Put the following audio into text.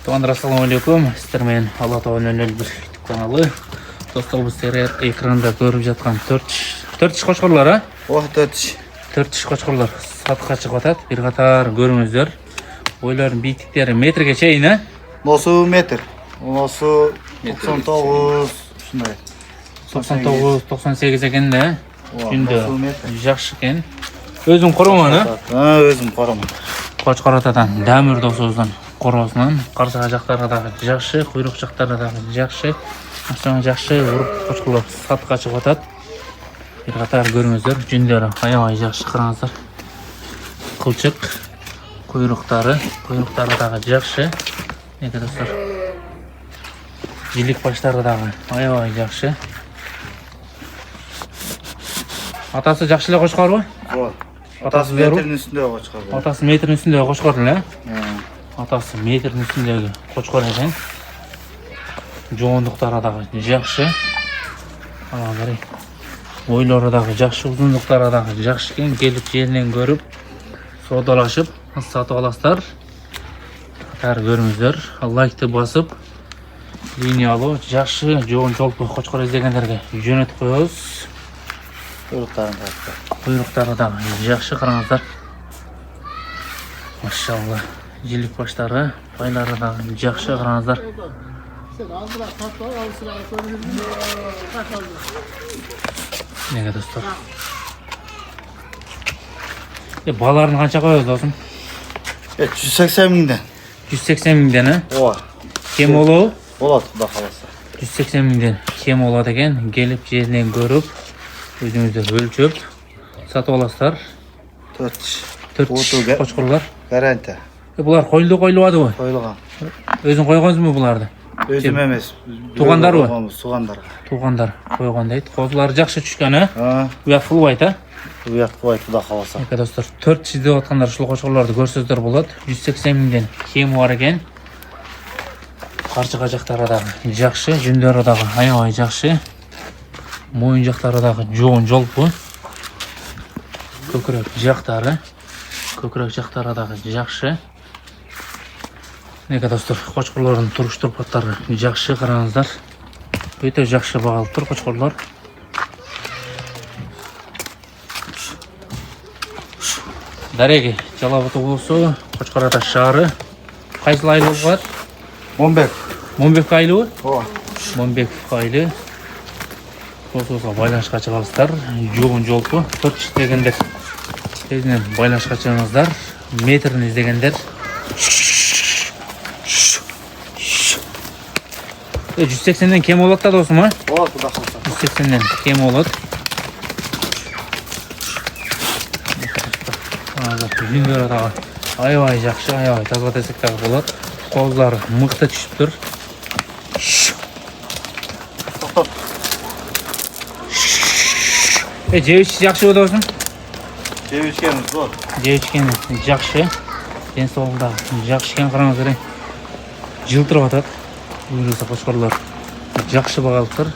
Туугандар, ассаламу алейкум. Сиздер менен Алла Тааланын 01 YouTube каналы. Достор, бул сіздер экранда көрүп жаткан 4 кочкорлор, а? О, 4 кочкорлор сатыкка чыгып атат. Бир катар көрүңүздөр. Бойлордун бийиктиктери метрге чейин, а? Носу метр. Носу 99 ушундай. 99-98 экен да. Жүндө жакшы экен. Өзүң коромон, а? Өзүм коромон. Кочкор атадан Дамир досубуздун короосунан каршыга жактары дагы жакшы, куйрук жактары дагы жакшы. Ашыгы жакшы уруп кочкорлор сатыкка чыгып атат. Бир катар көрүңүздөр, жүндөрү аябай жакшы, караңыздар. Кылчык, куйруктары дагы жакшы. Эки достор. Жилик баштары дагы аябай жакшы. Атасы жакшы эле кочкорбу? Ооба. Атасы метрдин үстүндөгү кочкор. Атасы метрдин үстүндөгү кочкор эле. Атасы метрдин үстүндөгү кочкор экен. Жоондуктары дагы жакшы. Алаңдар. Бойлору дагы жакшы, узундуктары дагы жакшы экен. Келип жеринен көрүп, соодалашып сатып аласыздар. Катар көрүңүздөр. Лайкты басып, линиялуу, жакшы, жоон жолпу кочкор издегендерге жөнөтүп коебуз. Куйруктары дагы жакшы, караңыздар. Машалла. Жилик баштары, байлары дагы жакшы, караңыздар. Неге достор? Баларын канча коебуз досум? 180 миңден. 180 миңден, а? Ооба. Кем болобу? Болот, Кудай кааласа. 180 миңден кем болот экен. Келип жеринен көрүп, өзүңүздөр өлчөп сатып аласыздар. 4 кочкорлор. Гарантия. Булар койлубадыбы? Койлгон. Өзүң койгонсуңбу буларды? Өзүм эмес. Туугандарбы? Туугандар. Туугандар койгон дейт. Козулары жакшы түшкөн, а? Өө, Уят фулбайт, а? Кудай кааласа. Эки достор, 4 деп аткандар ушул кочкорлорду көрсөздөр болот. 180 миңден кеми бар экен. Карчыга жактары дагы жакшы, жүндөрү дагы аябай жакшы. Моюн жактары дагы жоон жолпу. Көкүрөк жактары дагы жакшы. Эки достор, кочкорлордун туруш турпаттары жакшы, караңыздар. Өтө жакшы багалыптыр кочкорлор. Дареги, Жалал-Абад облусу, Кочкор Ата шаары. Кайсыл айыл болуп калат? Момбек. Момбек айылыбы? Ооба. Момбек айылы. Осуга байланышка чыгасыздар. Жоон жолпу. 4 дегендер. Тезинен байланышка чыгыңыздар. Метрин издегендер. 180ден кем болот да досум, а? Болот, Кудай кааласа. 180ден кем болот. Жүндөрү дагы аябай жакшы, аябай таза десек дагы болот. Козулары мыкты түшүп тур. Токтоп. Жебич жакшыбы досум? Жебишкенбиз бол. Жебичкен жакшы. Ден соолугу дагы жакшы экен, караңыздар. Жылтырап атат. Буюрса кочкорлор жакшы багалыптыр.